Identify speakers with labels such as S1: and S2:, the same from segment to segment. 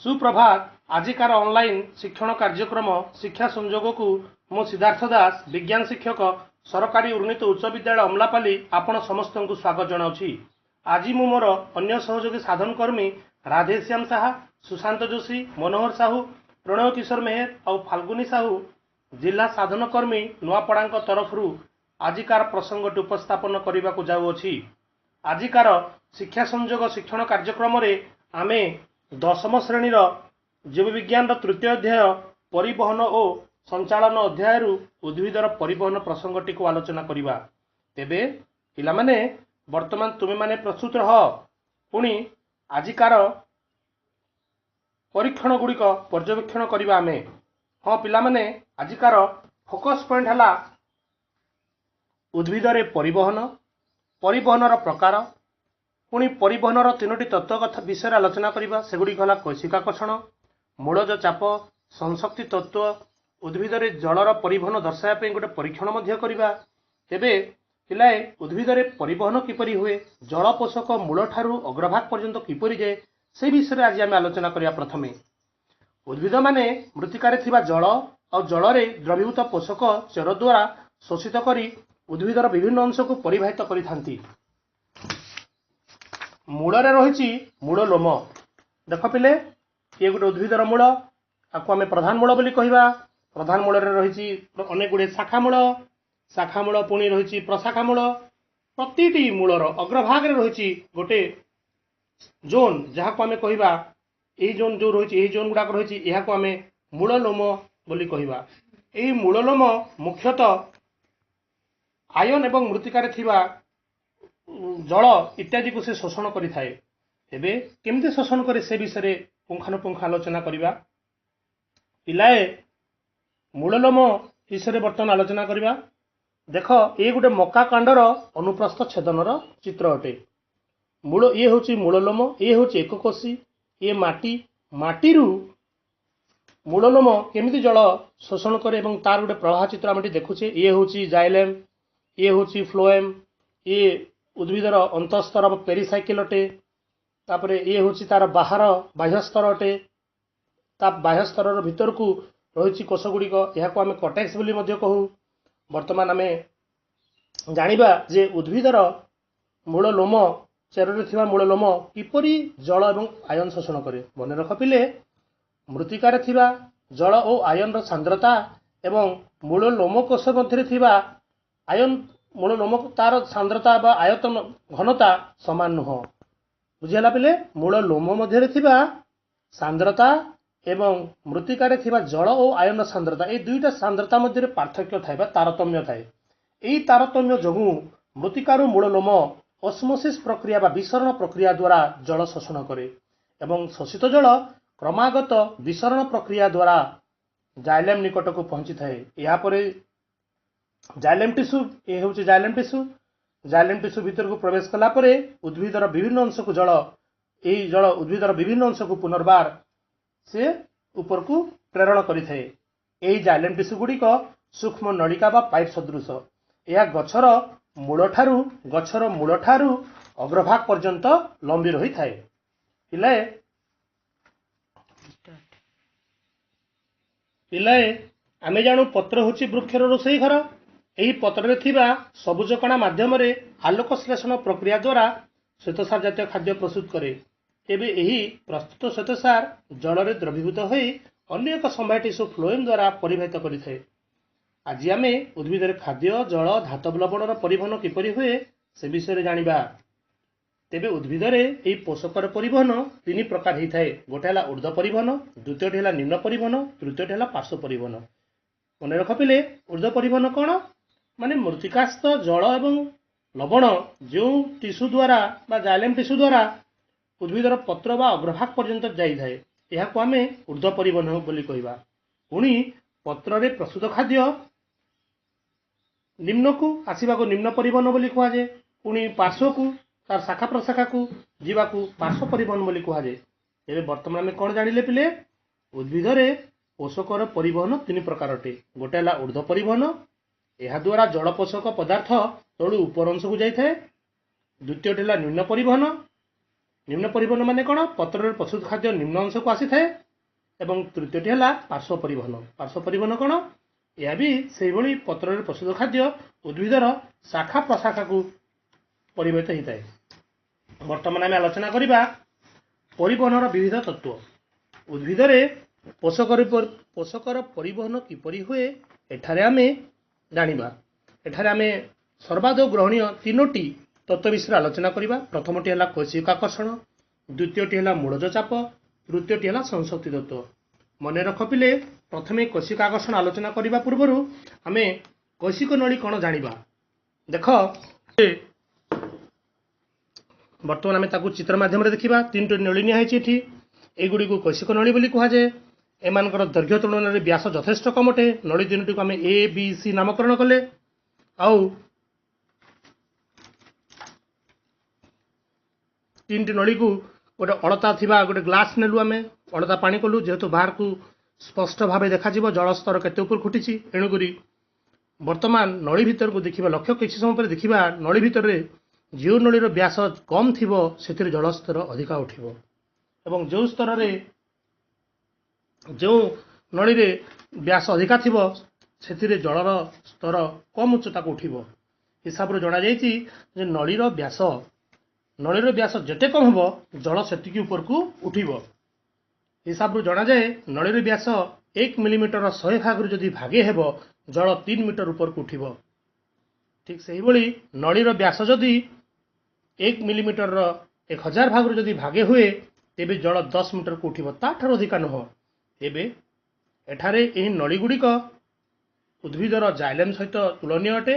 S1: सुप्रभात आजिकार ऑनलाइन शिक्षण कार्यक्रम शिक्षा संजोग को मो सिद्धार्थ दास विज्ञान शिक्षक सरकारी उन्नीत उच्च विद्यालय अमलापाली आपण समस्त को स्वागत जनाऊँगी। आज मु मोर अन्य सहयोगी साधन कर्मी राधेश्याम साहा, सुशांत जोशी, मनोहर साहू, प्रणय किशोर मेहर और फाल्गुनी साहू जिला साधन कर्मी नुआपड़ा तरफ आजिकार प्रसंग उपस्थापन करने को जाऊँगी। आजिकार शिक्षा संजोग शिक्षण कार्यक्रम आमे दशम श्रेणीर जीव विज्ञान तृतीय अध्याय परिवहन और संचालन अध्याय उद्भिदर परिवहन प्रसंगटी को आलोचना करवा। तेबे पिला माने वर्तमान तुमे माने प्रस्तुत रह पुणी आजिकार परीक्षण गुड़िक पर्यवेक्षण करवा आमे। हाँ पिला माने आजिकार फोकस पॉइंट है उद्भिदरे परिवहन, परिवहनर प्रकार, पुणी परिवहनर तीनोटी तत्व कथा विषय आलोचना करवा। सेगुड़ी है कोशिकाकर्षण, मूलज चाप, संशक्ति तत्व, उद्भिदरे जलर परिवहन दर्शाया गोटे परीक्षण करवा। तेबे पिलाए उद्भिदरे परिवहन किपरि हुए, जल पोषक मूल ठारू अग्रभाग पर्यंत किपरि जाए से विषय आज आम आलोचना करवा। प्रथमे उद्भिद माने मृत्तिकारे थिबा जल और जलरे द्रवीभूत पोषक चेर द्वारा शोषित करी उद्भिदर विभिन्न अंश को परिवाहित करिथांती। मूलरे रही मूल लोम। देख पिले ये गोटे उद्भिदर मूल, आपको आम प्रधान मूल बोली कहवा। प्रधान मूल रही अनेक गुड़े शाखा मूल, शाखा मूल पुणी रही प्रशाखा मूल। प्रति मूलर अग्रभाग रही गोटे जोन जहाँ को आम कहवा यही जोन जो रही यही जोन गुड़ाक रही यहाँ आम मूल लोम बोली कहवा। यही मूल लोम मुख्यतः आयन एवं मृत्तिकारे थिबा जल इत्यादि को से शोषण करिथाए। एबे केमते शोषण करे से विषय पुंखानुपुंख आलोचना करवा। पिलाए मूललोम विषय बर्तमान आलोचना करवा। देख ये गोटे मका कांडर अनुप्रस्थ छेदनर चित्र अटे। मूल ये हूँ मूललोम, ये हूँ एककोशी, ये माटी, माटीरू मूललोम केमिति जल शोषण करे एवं तार गोटे प्रवाह चित्र आम देखुचे। ये हूँ जाइलेम, ये हूँ फ्लोएम, ये उद्भिदर अंतस्तर पेरिसाइकिल अटे। तापरे ये हूँ तार बाहर बाह्यस्तर अटे। बाह्यस्तर भितर को रही कोष गुड़िक यहाँ आम कटेक्स बोली कहू। वर्तमान आम जानिबा जे उद्भिदर मूल लोम चेररे थिबा मूल लोम किपरि जल एवं आयन शोषण करे। मन रख पिले मृत्तिकारे थिबा जल और आयन सांद्रता एवं मूल लोम कोष मध्य थिबा आयन मूल लोम तार सांद्रता बा आयतन घनता समान नुह। बुझीगला पिले मूल लोम मध्य थिबा सांद्रता एवं मृत्तिकारे थिबा जल और आयन सांद्रता ये दुईटा सांद्रता मध्य पार्थक्य थाए बा तारतम्य थाए। यही तारतम्य जोगु मृत्तिकारु मूल लोम ऑस्मोसिस प्रक्रिया बा विसरण प्रक्रिया द्वारा जल शोषण करे एवं शोषित जल क्रमागत विसरण प्रक्रिया द्वारा जाइलेम निकट को पहुंची थाए। या परे जाइलेम टिश्यू, ये हूँ जाइलेम टिश्यू, जाइलेम टिश्यू भीतर को प्रवेश कला परे उद्भिदर विभिन्न अंश को जल यही जल उद्भिदर विभिन्न अंश को पुनर्बार से ऊपर को प्रेरण करिथाए। यही जाइलेम टिश्यू गुड़िक सूक्ष्म नलिका बा पाइप सदृश। यह गछर मूल ठारू अग्रभाग पर्यंत लंबी रही थाए। पिलाए आमे जानू पत्र हूँ वृक्षर रोषेई घर। यही पत्र थिबा सबुज कणा माध्यम आलोक श्लेषण प्रक्रिया द्वारा श्वेतसार जातीय खाद्य प्रस्तुत करे। तेबे यही प्रस्तुत श्वेतसार जल में द्रवीभूत हो अन्य एक संभाव्य टिश्यू फ्लोएम द्वारा परिवाहित करें। आज आम उद्भिद खाद्य जल धातव लवणर परिवहन किपरि हुए से विषय जानिबा। तेबे उद्भिदरे यही पोषकर परिवहन तीन प्रकार होता है। गोटे है ऊर्ध्व परिवहन, द्वितीय है निम्न परिवहन, तृतीय है पार्श्व परिवहन। मन रख पिले ऊर्ध्व परिवहन कौन माने मृत्तिकास्थ जल एवं लवण जो टिश्यू द्वारा बा जाइलेम टिश्यू द्वारा उद्भिदर पत्र बा अग्रभाग पर्यंत जाए यह आम ऊर्ध्व परिवहन बोली कहवा। पुणी पत्र रे प्रस्तुत खाद्य निम्न को आसवा को निम्न परिवहन बोली कहुए। पुणी पार्श्व को तार शाखा प्रशाखा को जीवा को पार्श्व परिवहन बोली कहुए। तेरे वर्तमान आम कौन जानिले पिले उद्भिदरे पोषकर परिवहन तीन प्रकार अटे। गोटे है ऊर्ध्व परिवहन, यह द्वारा जल पोषक पदार्थ तलू उपर अंश को जाए। द्वितीय है निम्न परिवहन, निम्न परिवहन माने कौन पत्र प्रस्तुत खाद्य निम्न अंश को आसी थाए एवं तृतीयटी है पार्श्व परिवहन कौन यह भी से भली पत्र प्रस्तुत खाद्य उद्भिदर शाखा प्रशाखा को परिवर्तित होता है। वर्तमान आम आलोचना करवा परिवहन विविध तत्व उद्भिदरे पोषकर परिवहन किपरि हुए एठारे आमे जानिबा। एठारे आमे सर्वाधिक ग्रहणीय तीनोटी तत्व विषय आलोचना करवा। प्रथमटी है कोशिकाकर्षण, द्वितीयटी है मूलज चाप, तृतीयटी है संशक्ति तत्व। मन रख पिले प्रथमे कोशिकाकर्षण आलोचना करने पूर्वर आम कोशिक नली कौन जानिबा। देख बर्तमान आम ताकू चित्र माध्यम देखा तीन नली निहाई एगुड़ी को कोशिक नली बोली कहुए। एमानकर दैर्घ्य तुलन में व्यास यथेष्ट कम अटे। नली तीनोटी को आम ए बी सी नामकरण कले आउ तीन नली को गोटे अलता थिबा गोटे ग्लास नेलु आम अलता पानी कलु जेहेतु बाहर को स्पष्ट भाव देखा जलस्तर केते ऊपर खुटी एणुक वर्तमान नली भितर को देखा लक्ष्य किसी समय पर देखा नली भितर जो नलीर व्यास कम थी से जलस्तर अधिका उठिबो एवं जो स्तर रे जो नली रे व्यास अधिका थी से जलर स्तर कम उच्चता को उठिबो। हिसाब जना जाइछि जे नलीर व्यास जेते कम हो जल सेतिकी ऊपर को उठिबो। हिसाब जना जाए नलीर व्यास 1 मिलीमीटर 100 भाग जदि भागे हेबो जल 3 मीटर ऊपर को उठिबो। ठीक से ही नलीर व्यास जदि 1 मिलीमीटर 1000 भाग जदि भागे हुए तेबे जल 10 मीटर को उठिबो ताठार अधिका नुह। तेबे एठारे एही नली गुड़िक उद्भिदर जाइलेम सहित तुलनीय अटे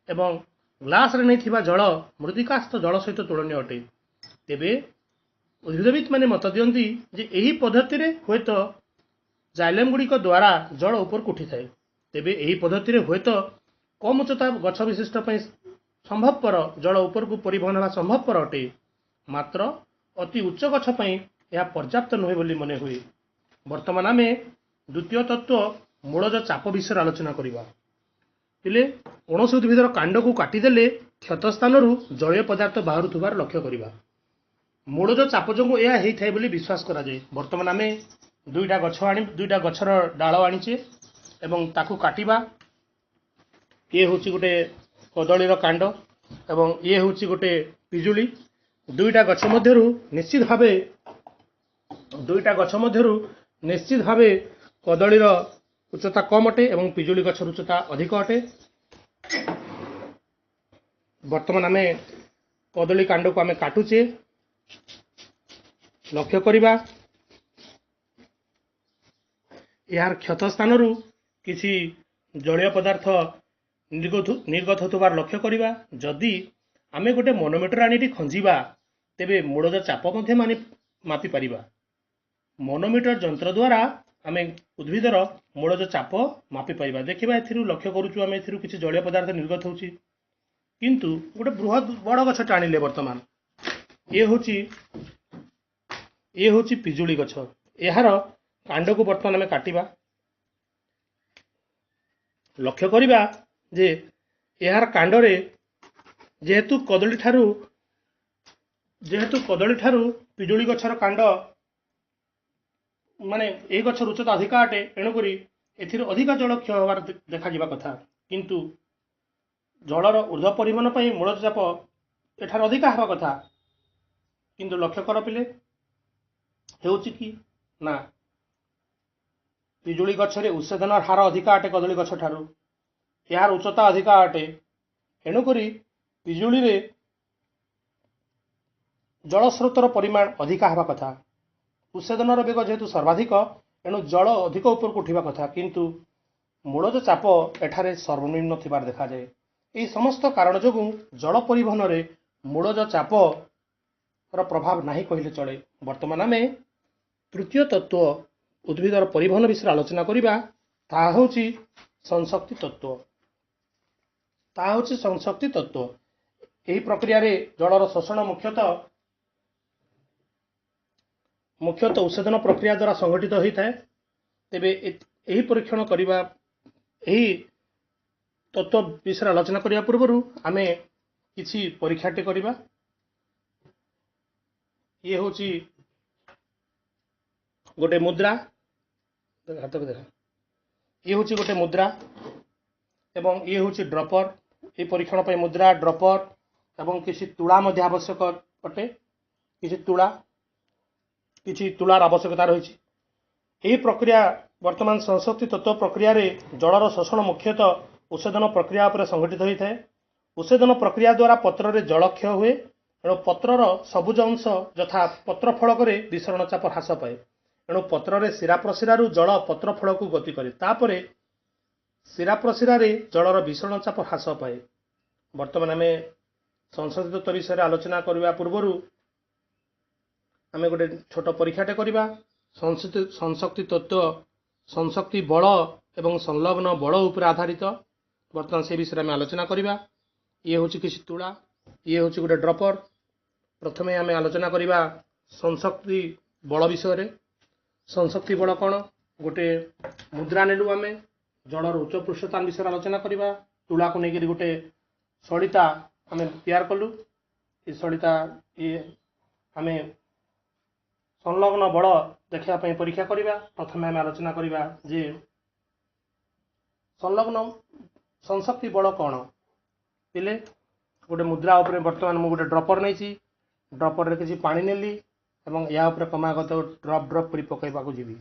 S1: एवं ग्लास रे नहीं जल मृत्तिकास्थ जल सहित तुलनीय अटे। तेबे उद्भिदविद माने मत दियंती जे एही पद्धति रे होयत जाइलेम गुड़िक द्वारा जल ऊपर को उठी थाए। तेबे एही पद्धति रे होयत कम उच्चता गछ विशिष्ट संभवपर जल ऊपर को परिवहन होगा संभवपर अटे मात्र अति उच्च गछ यह पर्याप्त नुहे बोली मने हुए। वर्तमान आम द्वितीय तत्व मूलज चाप विषय आलोचना करवा। पिले कौन उद्भिदर कांड को काटिदेले क्षत स्थान जलीय पदार्थ बाहर लक्ष्य करवा। मूलज चाप जो यह होता है विश्वास करा जाए। वर्तमान आम दुईटा गछर डाल आनीचे एवं ताकू काटिबा। ये हूँ गोटे कदलीर कांड एवं ये हूँ गोटे पिजुली। दुईटा गछ मध्यरु निश्चित भाव कदलीर उच्चता कम अटे एवं पिजुली गछर उच्चता अधिक अटे। वर्तमान आम कदली कांड को आम काटुचे लक्ष्य करवा। यार क्षत स्थान किसी जलीय पदार्थ निर्गत होतबार लक्ष्य करवा। जदि आमे गोटे मनोमीटर आनी खंजीबा तेबे मूलज चाप मापी पारिबा। मनोमीटर जंत्र द्वारा आमे उद्भिदर मूलज चाप मापी पारिबा। देखिबा एथिरु लक्ष्य करूछु आमे एथिरु किछि जलीय पदार्थ निर्गत होउछि किंतु गोटे बृहत बड़ गछ टाणिले वर्तमान ये होची पिजुली गछ। यार कांड को वर्तमान आमे काटिबा लक्ष्य करिबा जे यार कांडरे जेहेतु कदली ठारू पिजुली गछर कांड माने ए गछर उच्चता अधिका अटे एणुक एथिर अधिका जल क्षय होवार देखा जिबा कथा किंतु जलर ऊर्ध्व परिवहन पई मूलज चाप एठार अधिका हवा कथा किंतु लक्ष्य कर पिले हेउछि कि ना पिजुली गछरे उच्छेदन हार अधिका अटे कदली गछ ठारू यार उच्चता अधिका अटे एणुक पिजुली रे जलस्रोतर परिमाण अधिका हवा कथा। उच्छेदन बेग जेहेतु सर्वाधिक एणु जल अधिक ऊपर को उठा कथा किंतु मूलज चाप एठारे सर्वनिम्न थिबार देखा जाए। यही समस्त कारण जो जल परिवहन रे मूलज चाप प्रभाव नहीं कहले चले। वर्तमान आम तृतीय तत्व उद्भिदर परिवहन विषय आलोचना करवा ताहा होची संशक्ति तत्व। यही प्रक्रिया रे जलर शोषण मुख्यतः उच्छेदन प्रक्रिया द्वारा संगठित होता है। तेबे यही परीक्षण करवा यही तत्व विषय आलोचना करने पूर्व आम किसी परीक्षाटे करवा। ये हूँ गोटे मुद्रा हाथ को देखा ये हूँ गोटे मुद्रा एवं ये हूँ ड्रपर ये परीक्षण पर मुद्रा ड्रपर एवं किसी तुला आवश्यक अटे किसी तुलार आवश्यकता रही यही प्रक्रिया वर्तमान संशक्ति तत्व प्रक्रिया रे जलर शोषण मुख्यतः उषेदन प्रक्रिया पर संघटित होता है। उषेदन प्रक्रिया द्वारा पत्र रे जल क्षय हुए एणु पत्रर सबुज अंश यथा पत्र फलक विसरण चाप ह्रास पाए एणु पत्र रे शिरा प्रशिरारु जल पत्र फल को गति करे तापरे शिरा प्रशिरारे जलर विसरण चाप ह्रास पाए। वर्तमान आम संशोधित तत्व विषय आलोचना करने पूर्व आम गोटे छोट परीक्षाटे करवा संशक्ति तत्व संशक्ति बल एवं संलग्न बल उपर आधारित वर्तमान से विषय में आलोचना करवा। ये हूँ किसी तुला ये हूँ गोटे ड्रपर प्रथम आम आलोचना करवा संशक्ति बल विषय। संशक्ति बल कौन गोटे मुद्रा नेलु आम जलर उच्च पृष्ठतान विषय आलोचना करवा तुला को लेकर गोटे सलिता आम तैयार कलु ये सलिता ये आम संलग्न बल देखापी परीक्षा करवा। प्रथम आम आलोचना करवा जे संलग्न संशक्ति बल कौन पिले गोटे मुद्रा उपर बर्तमान मुझे गोटे ड्रपर नहीं ड्रपर रे किसी पानी नेली एवं या उपर क्रमागत ड्रप ड्रप कर पकईवा जीवी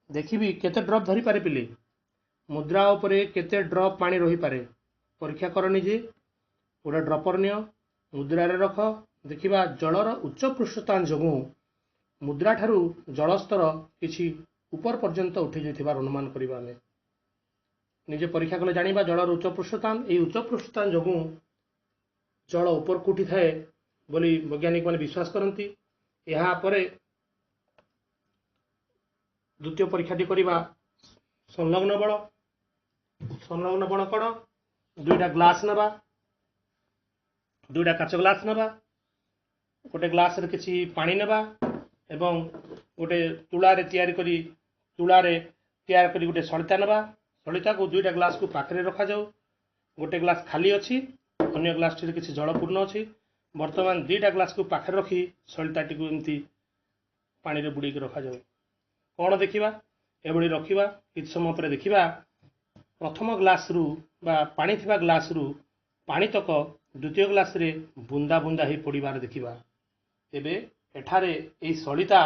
S1: देखी केते ड्रप धरी पारे पिले मुद्रा उपरे केते ड्रप पानी रही पारे परीक्षा करनी जे गोटे ड्रपर नियो मुद्रा रे रख देखिबा जलर उच्च पृष्ठतान जगू मुद्रा ठारू जलस्तर किछि ऊपर पर्यंत उठी जाइथिबार अनुमान करिबा आमे निजे परीक्षा कले जानिबा जलर उच्च पृष्ठतान ए उच्च पृष्ठतान जगू जल ऊपर को उठी थाए बोली वैज्ञानिक माने विश्वास करती। यहाँ परे द्वितीय परीक्षाटी करवा संलग्न बल कौन दुईटा ग्लास नवा दुईटा काच ग्लास नवा गोटे ग्लास रे किसी पानी नवा एवं गोटे तुलारे तैयारी करी गोटे सलिता नवा सलिता को दुईटा ग्लास को पाखरे रखा जाऊ गोटे ग्लास खाली अच्छी अन्य ग्लास टी किसी जल पूर्ण अच्छी वर्तमान दुईटा ग्लास को पाखरे रखी सलिताटी को एमती पानी रे बुड़ी रखा जाऊ कौन देखा एभली रखा कि समय पर देखा प्रथम ग्लास रु बा पानी थिबा ग्लास रु पानी तक द्वितीय ग्लास रे बुंदा बुंदा ही पड़िबार देखा एबे एठारे एई सलिता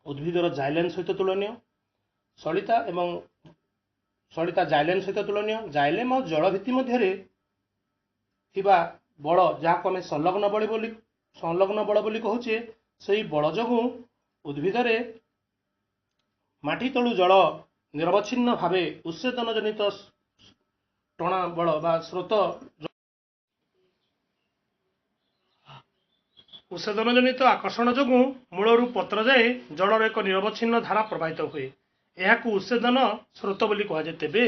S1: उद्भिदर जाइलेन सहित तुलनीय सलिता एवं सलिता जाइलेन सहित तुलनीय जाइलेम और जलभित्ति मध्य थिबा बल जहाँ आम संलग्न बल बोली कहूचे से बल जगू उद्भिदरे माटी तलु जल निरवच्छिन्न भावे उच्छेदन जनित टणा बल बा स्रोत उच्छेदन जनित आकर्षण जगू मूलरू पत्र जाए जलर एक निरवच्छिन्न धारा प्रवाहित हुए यह उच्छेदन स्रोत बोली कहुए। तेबे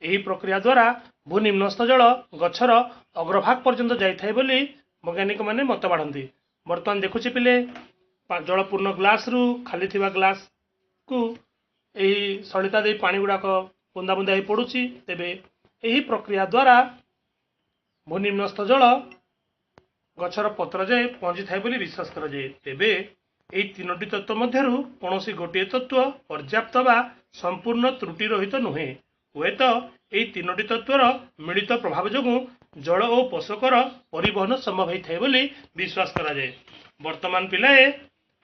S1: यही प्रक्रिया द्वारा भूनिम्नस्थ जल गछर अग्रभाग पर्यंत जाए बोली वैज्ञानिक माने मत बाढ़ती। बर्तमान देखुचे पिले जल पूर्ण ग्लास रु खाली थिबा ग्लास को यही सलिता दे पानी गुड़ाक बुंदा बुंदा ही पड़ुची। तेबे यही प्रक्रिया द्वारा भूनिम्नस्थ जल गछर पत्र जाए पहुँची थाए बोली विश्वास कर जाए। तेबे यही तीनोटी तत्व मध्यरु कौनसी गोटे तत्व पर्याप्त बा संपूर्ण त्रुटि रहित नुहे हुए तो यही तीनोटी तत्वर मिलित प्रभाव जगू जल और पोषकर परिवहन संभव होता है बोली विश्वास करा जाए। वर्तमान पिलाए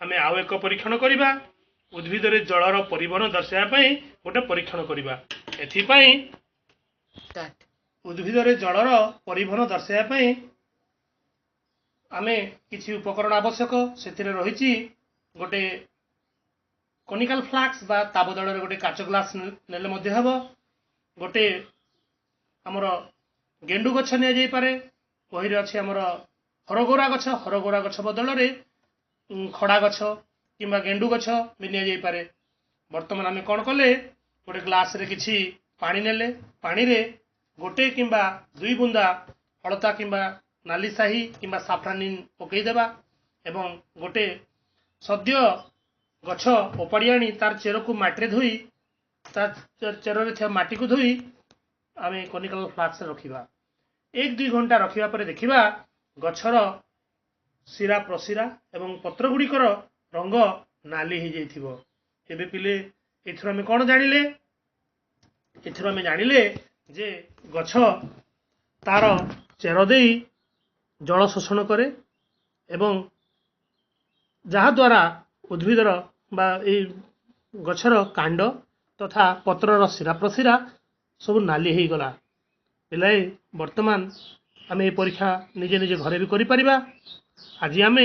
S1: आमे आउ एक परीक्षण करवा उद्भिद रे जलर परिवहन दर्शाइबा गोटे परीक्षण करवा एथिपाई उद्भिद रे जलर परिवहन दर्शाइबा आमे किछि उपकरण आवश्यक से रही गोटे कनिकाल फ्लास्क बा ताबदल गोटे काच ग्लास नेले मध्य हब गोटे आमर गेंडु गछ नि जाई पारे वही अच्छे आमर हरगोरा गछ बदल में खड़ा गछ किंबा गेंडु गछ भी नि जाई पारे। वर्तमान आमे कौन कले गोटे ग्लास रे किछि पानी नेले पानी रे गोटे किंबा दुई बुंदा हलता किंबा नाली साही किंबा साफ्रानिन पकईदेवा एवं गोटे सद्य गछ ओपाड़ी आनी तार चेर को माटी धोई तार चेर माटी को धोई आम कनिकाल फ्लास्क रखा एक दुई घंटा रखा पर देखा गछर ଶିରା ପ୍ରଶିରା ଏବଂ ପତ୍ର ଗୁଡ଼ିକର ରଙ୍ଗ ନାଲି ହେଇଯାଇଥିବ। ଏବେ ପିଲେ ଏଥିରୁ ଆମେ କ'ଣ ଜାଣିଲେ? ଏଥିରୁ ଆମେ ଜାଣିଲେ ଯେ ଗଛ ତାର ଚେର ଦେଇ ଜଳ ଶୋଷଣ କରେ ଏବଂ ଯାହାଦ୍ୱାରା ଉଦ୍ଭିଦର ବା ଏଇ ଗଛର କାଣ୍ଡ ତଥା ପତ୍ରର ଶିରା ପ୍ରଶିରା ସବୁ ନାଲି ହେଇଗଲା। ପିଲାଏ ବର୍ତ୍ତମାନ ଆମେ ଏ ପରୀକ୍ଷା ନିଜେ ନିଜେ ଘରେ ବି କରିପାରିବା। ଆଜି ଆମେ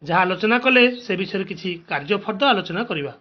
S1: ଯାହା ଆଲୋଚନା କଲେ ସେ ବିଷୟରେ କିଛି କାର୍ଯ୍ୟଫର୍ଦ୍ଦ ଆଲୋଚନା କରିବା।